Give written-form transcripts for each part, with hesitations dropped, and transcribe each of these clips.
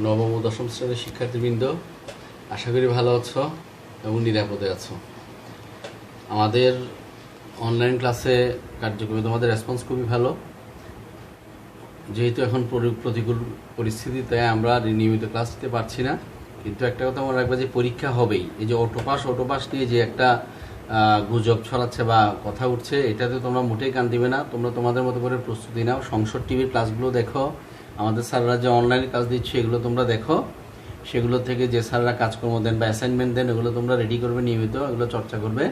নবম ও দশম শ্রেণীর শিক্ষার্থীবৃন্দ, আশা করি ভালো আছো এবং নিরাপদে আছো। আমাদের অনলাইন ক্লাসে কার্যক্রমে তোমাদের রেসপন্স খুবই ভালো। যেহেতু এখন প্রতিকূল পরিস্থিতিতে আমরা নিয়মিত ক্লাস দিতে পারছি না, কিন্তু একটা কথা মনে রাখবে যে পরীক্ষা হবেই। এই যে অটোপাস নিয়ে যে একটা গুজব ছড়াচ্ছে বা কথা উঠছে, এটাতে তোমরা মোটেই কান দিবে না। তোমরা তোমাদের মতো করে প্রস্তুতি নাও, সংসদ টিভির ক্লাসগুলো দেখো, আমাদের স্যাররা যে অনলাইনে ক্লাস দিচ্ছে এগুলো তোমরা দেখো, সেগুলো থেকে যে স্যাররা কাজকর্ম দেন বা অ্যাসাইনমেন্ট দেন এগুলো তোমরা রেডি করবে, নিয়মিত এগুলো চর্চা করবে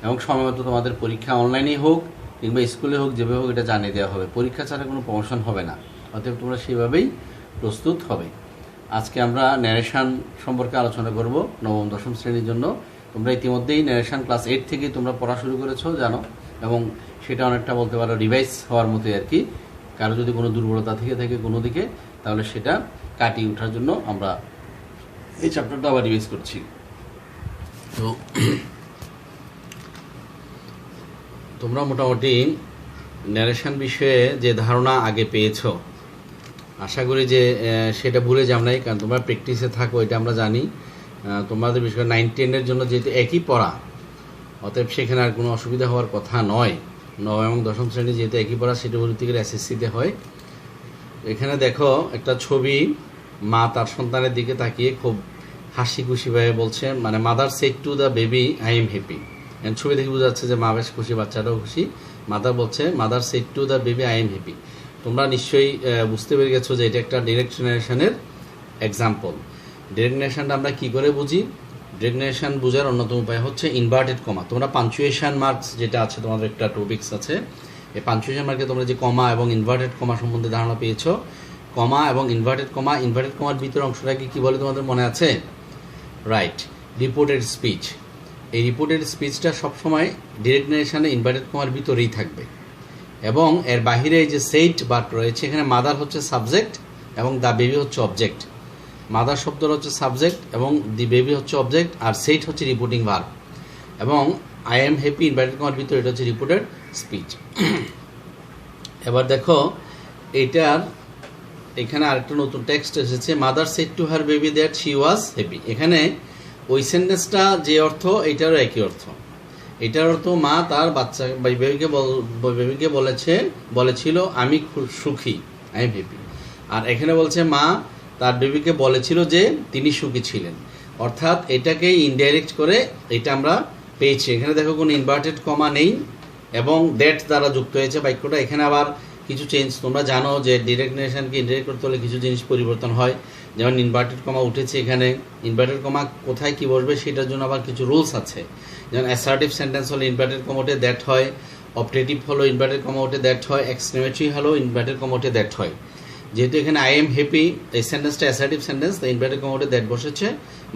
এবং সময়মতো তোমাদের পরীক্ষা অনলাইনেই হোক কিংবা স্কুলে হোক, যেভাবে হোক এটা জানিয়ে দেওয়া হবে। পরীক্ষা ছাড়া কোনো প্রমোশন হবে না, অতএব তোমরা সেভাবেই প্রস্তুত হবে। আজকে আমরা ন্যারেশন সম্পর্কে আলোচনা করব নবম দশম শ্রেণীর জন্য। তোমরা ইতিমধ্যেই ন্যারেশন ক্লাস 8 থেকে তোমরা পড়া শুরু করেছো, জানো, এবং সেটা অনেকটা বলতে পারো রিভাইজ হওয়ার মতোই আর কি। কারো যদি কোনো দুর্বলতা থেকে থাকে কোনো দিকে, তাহলে সেটা কাটিয়ে ওঠার জন্য আমরা এই চ্যাপ্টারটা আবার রিভাইজ করছি। তো তোমরা মোটামুটি ন্যারেশন বিষয়ে যে ধারণা আগে পেয়েছো, আশা করি যে সেটা ভুলে যাও নাই, কারণ তোমরা প্র্যাকটিসে থাকো, এটা আমরা জানি। তোমাদের বিশেষ করে 9-10-এর জন্য যেহেতু একই পড়া, অতএব সেখানে আর কোনো অসুবিধা হওয়ার কথা নয়। নবম এবং দশম শ্রেণী যেহেতু একই পড়া, সেটা ভর্তিকার এসএসসিতে হয়। এখানে দেখো একটা ছবি, মা তার সন্তানের দিকে তাকিয়ে খুব হাসি খুশিভাবে বলছে, মানে mother said to the baby I am happy. ছবি দেখে বোঝা যাচ্ছে যে মা বেশ খুশি, বাচ্চাটাও খুশি। মাদার বলছে, mother said to the baby I am happy. তোমরা নিশ্চয়ই বুঝতে পেরে গেছো যে এটা একটা ডিরেক্ট নারেশনের এক্সাম্পল। ডিরেক্ট নারেশনটা আমরা কী করে বুঝি? ডিরেক্ট নারেশন বোঝার অন্যতম উপায় হচ্ছে ইনভার্টেড কমা। তোমরা পাঞ্চুয়েশন মার্কস যেটা আছে, তোমাদের একটা টপিক্স আছে, এই পাঞ্চুয়েশন মার্কে তোমরা যে কমা এবং ইনভার্টেড কমা সম্বন্ধে ধারণা পেয়েছো। কমা এবং ইনভার্টেড কমার ভিতর অংশটাকে কি বলে তোমাদের মনে আছে? Right, reported speech. এই রিপোর্টেড স্পিচটা সবসময় ডিরেক্ট নারেশনে ইনভার্টেড কমার ভিতরেই থাকবে, এবং এর বাহিরে যে সেইট বাট রয়েছে, এখানে মাদার হচ্ছে সাবজেক্ট এবং দ্য বেবি হচ্ছে অবজেক্ট। মাদার শব্দটা হচ্ছে সাবজেক্ট এবং দি বেবি হচ্ছে অবজেক্ট, আর সেইট হচ্ছে রিপোর্টিং ভার্ব। এবং আই এম হ্যাপি ইনভার্টেড কমার ভিতরে এটা হচ্ছে রিপোর্টেড স্পিচ। এবার দেখো এইটার এখানে আরেকটা নতুন টেক্সট এসেছে, mother said to her baby that she was happy. এখানে ওই সেন্টেন্সটা যে অর্থ, এটারও একই অর্থ। এটার অর্থ মা তার বাচ্চা বেবিকে বলেছিল আমি সুখী, আই এম হ্যাপি। আর এখানে বলছে মা তার বেবিকে বলেছিল যে তিনি সুখী ছিলেন। অর্থাৎ এটাকে ইনডাইরেক্ট করে এটা আমরা পেয়েছি। এখানে দেখো কোনো ইনভার্টেড কমা নেই এবং দ্যাট দ্বারা যুক্ত হয়েছে বাক্যটা। এখানে আবার কিছু চেঞ্জ, তোমরা জানো যে ডিরেক্ট নারেশনকে ইনডাইরেক্ট করতে হলে কিছু জিনিস পরিবর্তন হয়। যেমন ইনভার্টেড কমা উঠেছে, এখানে ইনভার্টেড কমা কোথায় কি বসবে সেটার জন্য আবার কিছু রুলস আছে। যেমন অ্যাসার্টিভ সেন্টেন্স হলে ইনভার্টেড কমা উঠে দ্যাট হয়, অপটেটিভ হলো ইনভার্টেড কমা উঠে দ্যাট হয়, এক্সক্লেমেটরি হলো ইনভার্টেড কমা উঠে দ্যাট হয়। যেহেতু এখানে আই এম হ্যাপি, এই সেন্টেন্সটা অ্যাসার্টিভ সেন্টেন্স, তাই ইনভার্টেড কমা উঠে দ্যাট বসেছে।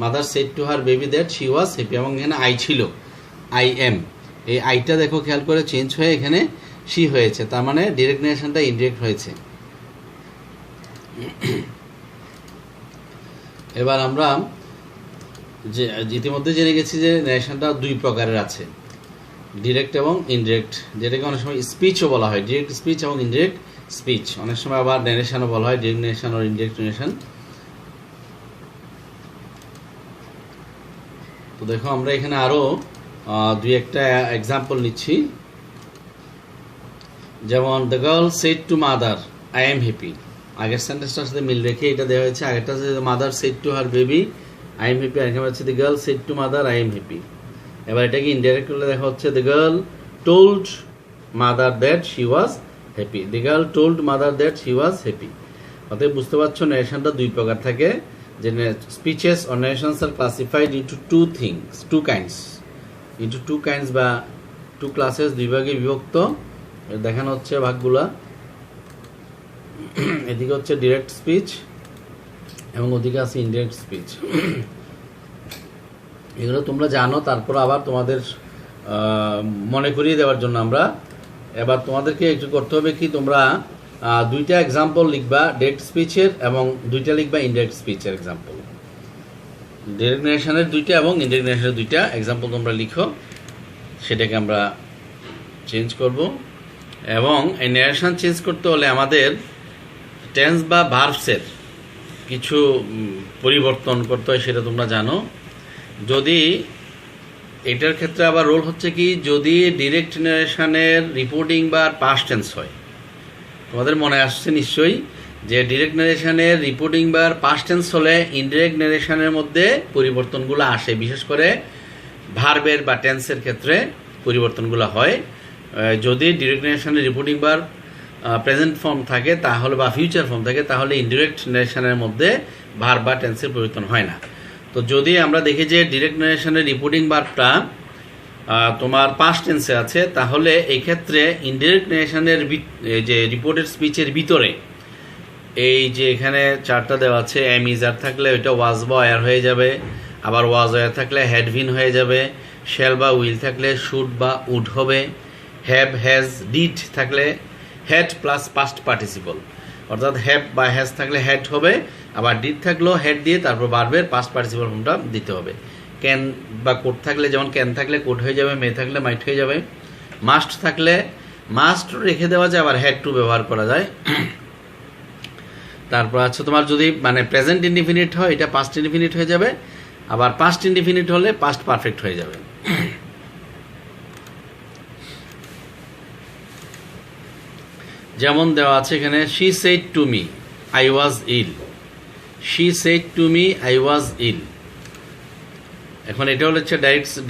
Mother said to her baby that she was happy, এবং এখানে আই ছিল, আই এম। এই আইটা দেখো খেয়াল করে চেঞ্জ হয়ে এখানে শি হয়েছে, তার মানে ডিরেক্ট নারেশনটা ইনডিরেক্ট হয়েছে। এবার আমরা যে ইতিমধ্যে জেনে গেছি যে নারেশনটা দুই প্রকারের আছে, ডিরেক্ট এবং ইনডিরেক্ট, যেটাকে অনেক সময় স্পিচও বলা হয়, ডিরেক্ট স্পিচ এবং ইনডিরেক্ট স্পিচ। অনেক সময় আবার নারেশনও বলা হয়, ডিরেক্ট নারেশন আর ইনডিরেক্ট নারেশন। তো দেখো আমরা এখানে আরও দুই একটা এক্সাম্পল নিচ্ছি। যেমন the girl said to mother I am happy. আগের সেন্টেন্সটার সাথে মিল রেখে এটা দেওয়া হয়েছে। আগেরটা হচ্ছে mother said to her baby I am happy, আর এখানে হচ্ছে the girl said to mother I am happy. এবার এটাকে ইনডাইরেক্ট করলে দেখা হচ্ছে the girl told mother that she was happy. The girl told mother that she was happy. অতএব বুঝতে পারছো নারেশনটা দুই প্রকার থাকে, যে speeches or narrations are classified into two kinds বা টু ক্লাসেস, দুই ভাগে বিভক্ত। দেখানো হচ্ছে ভাগগুলা, এদিকে হচ্ছে ডিরেক্ট স্পিচ এবং ওদিকে আছে ইনডিরেক্ট স্পিচ। এগুলো তোমরা জানো, তারপর আবার তোমাদের মনে করিয়ে দেওয়ার জন্য আমরা এবার তোমাদেরকে একটু করতে হবে কি, তোমরা দুইটা এক্সাম্পল লিখবা ডিরেক্ট স্পিচের এবং দুইটা লিখবা ইনডিরেক্ট স্পিচের এক্সাম্পল। ডিরেক্ট নারেশনের দুইটা এবং ইনডিরেক্ট নারেশনের দুইটা এক্সাম্পল তোমরা লিখো, সেটাকে আমরা চেঞ্জ করব। এবং এই নারেশন চেঞ্জ করতে হলে আমাদের টেন্স বা ভার্বসের কিছু পরিবর্তন করতে হয় সেটা তোমরা জানো। যদি এটার ক্ষেত্রে আবার রোল হচ্ছে কি, যদি ডিরেক্ট নারেশনের রিপোর্টিং বা পাস্ট টেন্স হয়, তোমাদের মনে আসছে নিশ্চয়ই যে ডিরেক্ট নারেশনের রিপোর্টিং বা পাস্ট টেন্স হলে ইনডিরেক্ট নারেশনের মধ্যে পরিবর্তনগুলো আসে, বিশেষ করে ভার্বের বা টেন্সের ক্ষেত্রে পরিবর্তনগুলো হয়। যদি ডিরেক্ট নারেশনের রিপোর্টিং বার প্রেজেন্ট ফর্ম থাকে তাহলে বা ফিউচার ফর্ম থাকে তাহলে ইনডিরেক্ট নারেশনের মধ্যে ভার্ব বা টেন্সের পরিবর্তন হয় না। তো যদি আমরা দেখি যে ডিরেক্ট নারেশনের রিপোর্টিং ভার্বটা তোমার পাস্ট টেন্সে আছে, তাহলে এই ক্ষেত্রে ইনডিরেক্ট নারেশনের যে রিপোর্টেড স্পিচের ভিতরে এই যে এখানে চারটা দেওয়া আছে, এম ইজ আর থাকলে ওইটা ওয়াজ বা ওয়ার হয়ে যাবে, আবার ওয়াজ ওয়ার থাকলে হ্যাড বিন হয়ে যাবে, শ্যাল বা উইল থাকলে শুড বা উড হবে, হ্যাভ হ্যাজ ডিড থাকলে হ্যাড প্লাস পাস্ট পার্টিসিপল, অর্থাৎ হ্যাভ বা হ্যাজ থাকলে হ্যাড হবে, আবার ডিড থাকলেও হ্যাড দিয়ে তারপর ভার্বের পাস্ট পার্টিসিপল ফর্মটা দিতে হবে। ক্যান বা কোড থাকলে, যেমন ক্যান থাকলে কোড হয়ে যাবে, মে থাকলে মাইট হয়ে যাবে, মাস্ট থাকলে মাস্ট রেখে দেওয়া যায়, আবার হ্যাড টু ব্যবহার করা যায়। তারপর আছে তোমার যদি মানে প্রেজেন্ট ইনডিফিনিট হয় এটা পাস্ট ইনডিফিনিট হয়ে যাবে, আবার পাস্ট ইনডিফিনিট হলে পাস্ট পারফেক্ট হয়ে যাবে। যেমন দেওয়া আছে এখানে, she said to me I was ill, she said to me I was ill. এখন এটা হচ্ছে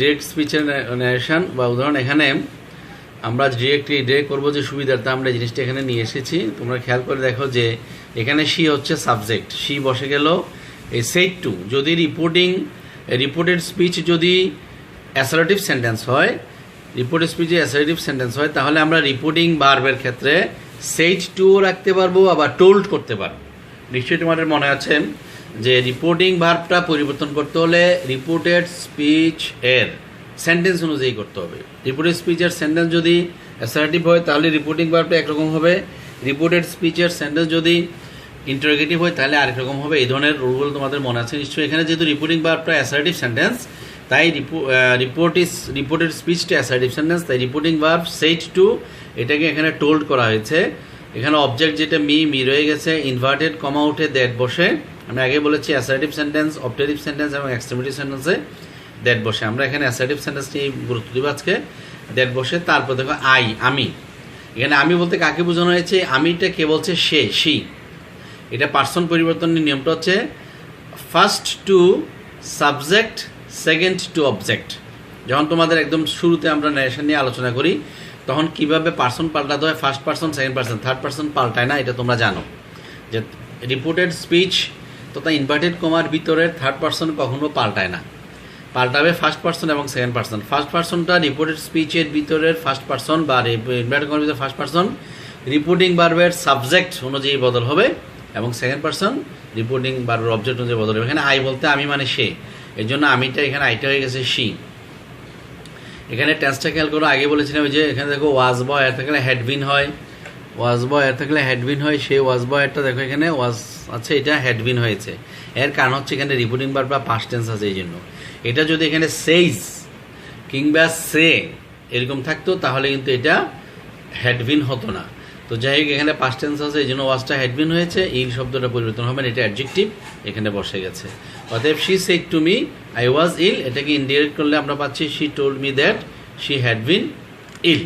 ডিরেক্ট স্পিচের নারেশন বা উদাহরণ। এখানে আমরা ডিরেক্ট করবো যে সুবিধার্থে আমরা এই জিনিসটা এখানে নিয়ে এসেছি। তোমরা খেয়াল করে দেখো যে এখানে শি হচ্ছে সাবজেক্ট, শি বসে গেল এই সেড টু। যদি রিপোর্টেড স্পিচ যদি অ্যাসার্টিভ সেন্টেন্স হয়, রিপোর্টেড স্পিচে অ্যাসার্টিভ সেন্টেন্স হয়, তাহলে আমরা রিপোর্টিং ভার্বের ক্ষেত্রে সেড টু রাখতে পারবো, আবার টোল্ড করতে পারবো। নিশ্চয়ই তোমাদের মনে আছে যে রিপোর্টিং ভার্বটা পরিবর্তন করতে হলে রিপোর্টেড স্পিচ এর সেন্টেন্স অনুযায়ী করতে হবে। রিপোর্টেড স্পিচের সেন্টেন্স যদি অ্যাসার্টিভ হয় তাহলে রিপোর্টিং ভার্বটা একরকম হবে, রিপোর্টেড স্পিচের সেন্টেন্স যদি ইন্টারোগেটিভ হয় তাহলে আরেক রকম হবে। এই ধরনের রুলগুলো তোমাদের মনে আছে নিশ্চয়ই। এখানে যেহেতু রিপোর্টিং ভার্বটা অ্যাসার্টিভ সেন্টেন্স, তাই রিপোর্টেড স্পিচটা অ্যাসার্টিভ সেন্টেন্স, তাই রিপোর্টিং ভার্ব সেড টু এটাকে এখানে টোল্ড করা হয়েছে। এখানে অবজেক্ট যেটা মি রয়ে গেছে, ইনভার্টেড কমা উঠে দ্যাট বসে। আমি আগে বলেছি অ্যাসার্টিভ সেন্টেন্স, অবজেক্টিভ সেন্টেন্স এবং এক্সক্লেমেটিভ সেন্টেন্সে দ্যাট বসে। আমরা এখানে অ্যাসার্টিভ সেন্টেন্স নিয়ে গুরুত্ব দিব আজকে। দ্যাট বসে, তারপর দেখো আমি। এখানে আমি বলতে কাকে বোঝানো হয়েছে? আমিটা কে বলছে? সে, শি। এটা পার্সন পরিবর্তনের নিয়মটা হচ্ছে first to subject, second to object. যখন তোমাদের একদম শুরুতে আমরা নারেশন নিয়ে আলোচনা করি তখন কিভাবে পার্সন পাল্টাতে হয়, first person, second person, third person পাল্টায় না, এটা তোমরা জানো যে রিপোর্টেড স্পিচ তথা ইনভার্টেড কমার ভিতরের থার্ড পার্সন কখনো পাল্টায় না, পাল্টাবে ফার্স্ট পার্সন এবং সেকেন্ড পার্সন। ফার্স্ট পার্সনটা রিপোর্টেড স্পিচের ভিতরের ফার্স্ট পার্সন বা ইনভার্টেড কমার ভিতরে ফার্স্ট পার্সন রিপোর্টিং ভার্বের সাবজেক্ট অনুযায়ী বদল হবে, এবং সেকেন্ড পার্সন রিপোর্টিং ভার্বের অবজেক্ট অনুযায়ী বদল হবে। এখানে আই বলতে আমি মানে সে, এর জন্য আমিটা এখানে আইটা হয়ে গেছে শি। এখানে টেন্সটা খেয়াল করো, আগে বলেছিলাম ওই যে এখানে দেখো ওয়াজ বয় এর থাকলে হ্যাডবিন হয়, ওয়াজ বয় এর থাকলে হ্যাডবিন হয়, সেই ওয়াজ বয় এরটা দেখো এখানে ওয়াজ আছে, এটা হ্যাডবিন হয়েছে। এর কারণ হচ্ছে এখানে রিপোর্টিং ভার্ব বা পাস্ট টেন্স আছে, এই জন্য। এটা যদি এখানে সেইজ কিংবা সে এরকম থাকতো তাহলে কিন্তু এটা হ্যাডবিন হতো না। তো যাই হোক এখানে পাস্ট টেন্স আছে, এই জন্য ওয়াজটা হ্যাডবিন হয়েছে, ইল শব্দটা পরিবর্তন হবে না, এটা অ্যাডজেক্টিভ এখানে বসে গেছে। অতএব she said to me I was ill, এটাকে ইনডিরেক্ট করলে আমরা পাচ্ছি she told me that she had been ill.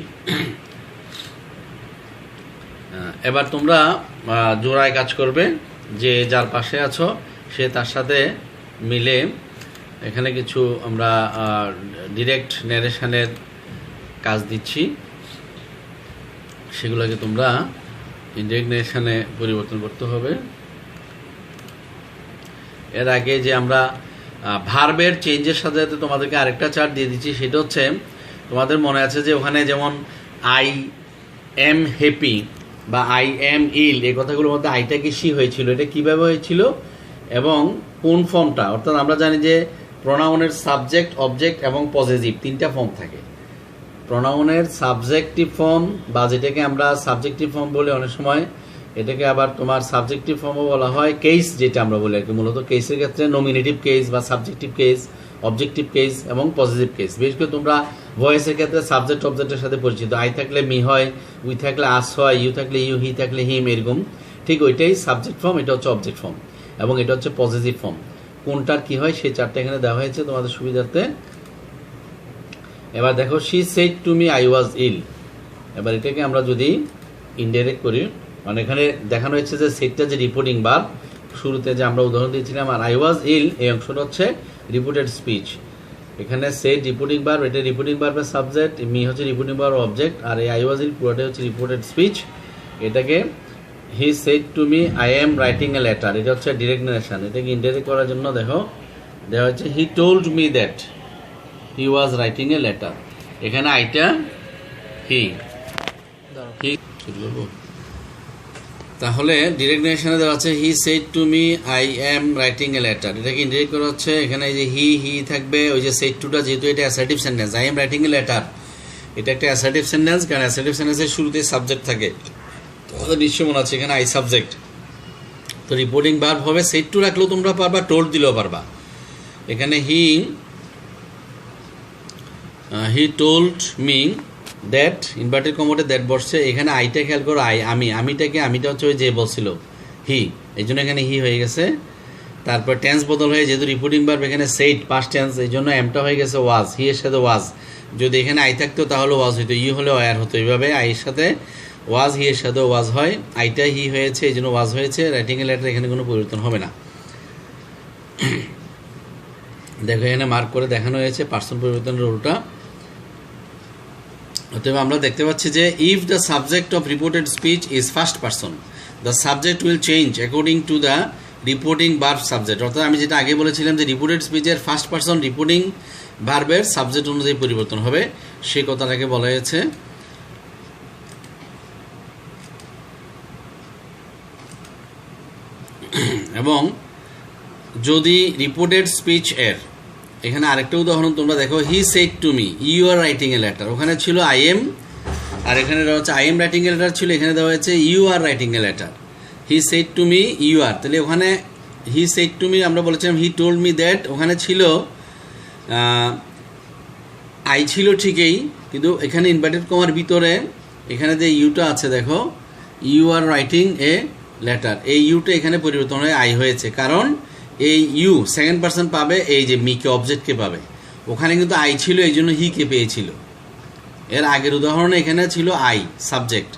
এবার তোমরা জোড়ায় কাজ করবে, যে যার পাশে আছো সে তার সাথে মিলে এখানে কিছু আমরা ডিরেক্ট ন্যারেশনের কাজ দিচ্ছি, সেগুলোকে তোমরা ইনডিরেক্ট ন্যারেশনে পরিবর্তন করতে হবে। এর আগে যে আমরা ভার্বের চেঞ্জের সাথে সাথে তোমাদেরকে আরেকটা চার্ট দিয়ে দিচ্ছি, সেটা হচ্ছে তোমাদের মনে আছে যে ওখানে যেমন আই এম হ্যাপি বা আই এম ইল, এই কথাগুলোর মধ্যে আইটা কি শি হয়েছিল, এটা কিভাবে হয়েছিল এবং কোন ফর্মটা। অর্থাৎ আমরা জানি যে প্রোনাউনের সাবজেক্ট, অবজেক্ট এবং পজেসিভ তিনটা ফর্ম থাকে। প্রোনাউনের সাবজেক্টিভ ফর্ম বা যেটাকে আমরা সাবজেক্টিভ ফর্ম বলি অনেক সময়, এটাকে আবার তোমার সাবজেক্টিভ ফর্মও বলা হয়। কেস যেটা আমরা বলি আর কি, মূলত কেসের ক্ষেত্রে নমিনেটিভ কেস বা সাবজেক্টিভ কেস, অবজেক্টিভ কেস এবং পজিটিভ কেস। বিশেষ করে তোমরা ভয়েসের ক্ষেত্রে সাবজেক্ট অবজেক্টের সাথে পরিচিত, আই থাকলে মি হয়, উই থাকলে আস হয়, ইউ থাকলে ইউ, হি থাকলে হিম, এরকম। ঠিক ওইটাই সাবজেক্ট ফর্ম, এটা হচ্ছে অবজেক্ট ফর্ম। এবং এটা হচ্ছে পজিটিভ ফর্ম। কোনটার কি হয় সেই চারটা এখানে দেওয়া হয়েছে তোমাদের সুবিধার্থে। এবার দেখো she said to me I was ill. এবার এটাকে আমরা যদি ইনডাইরেক্ট করি, মানে এখানে দেখানো হয়েছে যে সেটটা যে রিপোর্টিং ভার্ব, শুরুতে যে আমরা উদাহরণ দিয়েছিলাম, আর আই ওয়াজ ইল এই অংশটা হচ্ছে রিপোর্টেড স্পিচ। এখানে সেড রিপোর্টিং ভার্ব, এটা রিপোর্টিং ভার্বের সাবজেক্ট, মি হচ্ছে রিপোর্টিং ভার্ব অবজেক্ট, আর এই আই ওয়াজ ইল পুরোটাই হচ্ছে রিপোর্টেড স্পিচ। এটাকে হি said to me I am writing a letter, এটা হচ্ছে ডিরেক্ট নারেশন। এটাকে ইনডাইরেক্ট করার জন্য দেখো দেওয়া হচ্ছে হি told me that he was writing a letter. এখানে আইটা হি, তাহলে ডিরেক্ট নারেশনে দেওয়া আছে হি said to me I am writing a letter. এটাকে ইনডাইরেক্ট করা হচ্ছে, এখানে এই যে হি থাকবে, ওই যে সেড টুটা যেহেতু এটা assertive sentence, I am writing a letter এটা একটা অ্যাসার্টিভ সেন্টেন্স, কারণ অ্যাসার্টিভ সেন্টেন্সের শুরুতে সাবজেক্ট থাকে। তোমাদের নিশ্চয় মনে আছে এখানে আই সাবজেক্ট, তো রিপোর্টিং ভার্ব হবে। সেড টু রাখলেও তোমরা পারবা, টোল্ড দিলেও পারবা। এখানে he told me that, inverted কমোটে দ্যাট বসছে। এখানে আইটা খেয়াল করো, আমিটা হচ্ছে ওই যে বলছিল হি, এই জন্য এখানে হি হয়ে গেছে। তারপর টেন্স বদল হয়ে, যেহেতু রিপোর্টিং ভার্ব এখানে সেড পাস্ট টেন্স, এই জন্য এমটা হয়ে গেছে ওয়াজ, হি এর সাথে ওয়াজ। যদি এখানে আই থাকতো তাহলে ওয়াজ হইতো, ই হলে ওয়ার হতো। এইভাবে আইয়ের সাথে ওয়াজ, হি এর সাথে ওয়াজ হয়। আইটা হি হয়েছে এই জন্য ওয়াজ হয়েছে। রাইটিং এ লেটার এখানে কোনো পরিবর্তন হবে না। দেখো এখানে মার্ক করে দেখানো হয়েছে পার্সন পরিবর্তনের রুলটা। অতএব আমরা দেখতে পাচ্ছি যে if the subject of reported speech is first person, the subject will change according to the reporting verb subject. অর্থাৎ আমি যেটা আগে বলেছিলাম যে রিপোর্টেড স্পিচের ফার্স্ট পার্সন রিপোর্টিং ভার্বের সাবজেক্ট অনুযায়ী পরিবর্তন হবে, সেই কথাটাকে বলা হয়েছে। এবং যদি রিপোর্টেড স্পিচ এর, এখানে আরেকটা উদাহরণ তোমরা দেখো, he said to me you are writing a letter, ওখানে ছিল আই এম, আর এখানে দেওয়া হচ্ছে I am writing a letter ছিল, এখানে দেওয়া হয়েছে you are writing a letter. He said to me you are, তাহলে ওখানে হি সেড টু মি আমরা বলেছিলাম হি টোল্ড মি দ্যাট, ওখানে ছিল আই ছিল ঠিকই, কিন্তু এখানে ইনভার্টেড কমার ভিতরে এখানে যে ইউটা আছে দেখো, you are writing a letter, এই ইউটা এখানে পরিবর্তন হয়ে আই হয়েছে, কারণ এই ইউ সেকেন্ড পার্সন পাবে, এই যে মিকে অবজেক্টকে পাবে। ওখানে কিন্তু আই ছিল এই জন্য হিকে পেয়েছিল। এর আগের উদাহরণে এখানে ছিল I subject,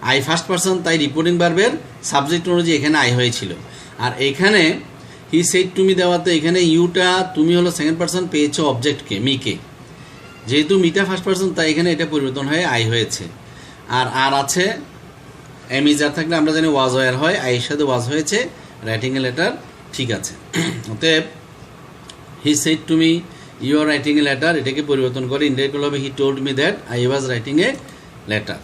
I first person, তাই রিপোর্টিং ভার্বের সাবজেক্ট অনুযায়ী এখানে আই হয়েছিল। আর এখানে হি সেড টু মি দেওয়াতে এখানে ইউটা তুমি হলো সেকেন্ড পার্সন, পেয়েছো অবজেক্টকে মিকে, যেহেতু মিটা ফার্স্ট পার্সন তাই এখানে এটা পরিবর্তন হয়ে আই হয়েছে। আর আছে এম ইজ আর থাকলে আমরা জানি ওয়াজ ওয়ার হয়, আইয়ের সাথে ওয়াজ হয়েছে, রাইটিং এ লেটার ঠিক আছে। অতএব he said to me you are writing a letter, এটাকে পরিবর্তন করে ইনডাইরেক্ট হবে he told me that I was writing a letter.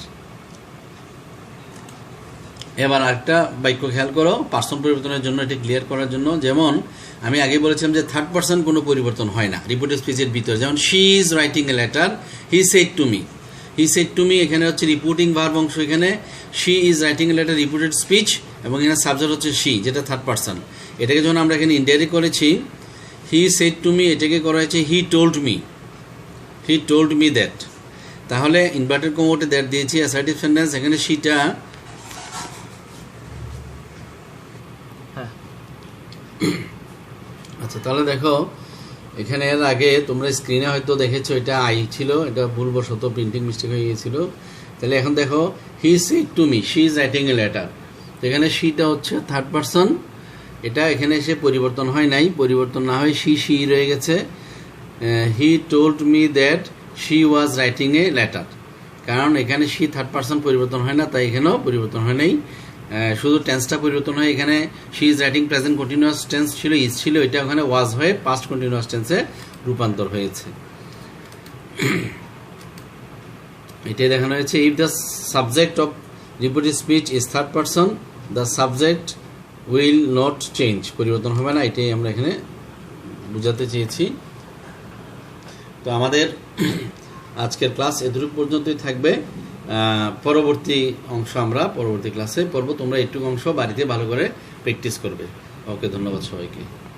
এবার আরেকটা বাক্য খেয়াল করো পার্সন পরিবর্তনের জন্য, এটা ক্লিয়ার করার জন্য। যেমন আমি আগে বলেছিলাম যে থার্ড পার্সন কোনো পরিবর্তন হয় না রিপোর্টেড স্পিচের ভিতরে, যেমন she is writing a letter, he said to me, he said to me এখানে হচ্ছে রিপোর্টিং ভার্ব অংশ, এখানে she is writing a letter reported speech, এবং এখানে সাবজেক্ট হচ্ছে শি, যেটা থার্ড পার্সন। এটাকে যখন আমরা এখানে ইনডাইরেক্ট করেছি হি সেড টু মি, এটাকে করা হয়েছে হি টোল্ড মি দ্যাট, তাহলে ইনভার্টেড কমোটে দ্যাট দিয়েছি অ্যাসার্টিভ সেন্টেন্স, এখানে শিটা আচ্ছা। তাহলে দেখো এখানে এর আগে তোমরা স্ক্রিনে হয়তো দেখেছো এটা আই ছিল, এটা ভুলবশত প্রিন্টিং মিস্টেক হয়ে গিয়েছিল। তাহলে এখন দেখো he said to me she is writing a letter, তো এখানে শিটা হচ্ছে থার্ড পার্সন, এটা এখানে এসে পরিবর্তন হয় নাই, পরিবর্তন না হয় শি রয়ে গেছে। হি told me that she was writing a letter, কারণ এখানে শি থার্ড পার্সন পরিবর্তন হয় না, তাই এখানেও পরিবর্তন হয় নাই, শুধু টেন্সটা পরিবর্তন হয়। এখানে she is writing present continuous tense ছিল, ইজ ছিল, এটা ওখানে ওয়াজ হয়ে পাস্ট কন্টিনিউয়াস টেন্সে রূপান্তর হয়েছে। এটাই দেখানো হয়েছে if the subject of reported speech is third person the subject will not change, পরিবর্তন হবে না, এটাই আমরা এখানে বুঝাতে চেয়েছি। তো আমাদের আজকের ক্লাস এতটুকু পর্যন্তই থাকবে, পরবর্তী অংশ আমরা পরবর্তী ক্লাসে পড়ব। তোমরা একটু অংশ বাড়িতে ভালো করে প্র্যাকটিস করবে। ওকে, ধন্যবাদ সবাইকে।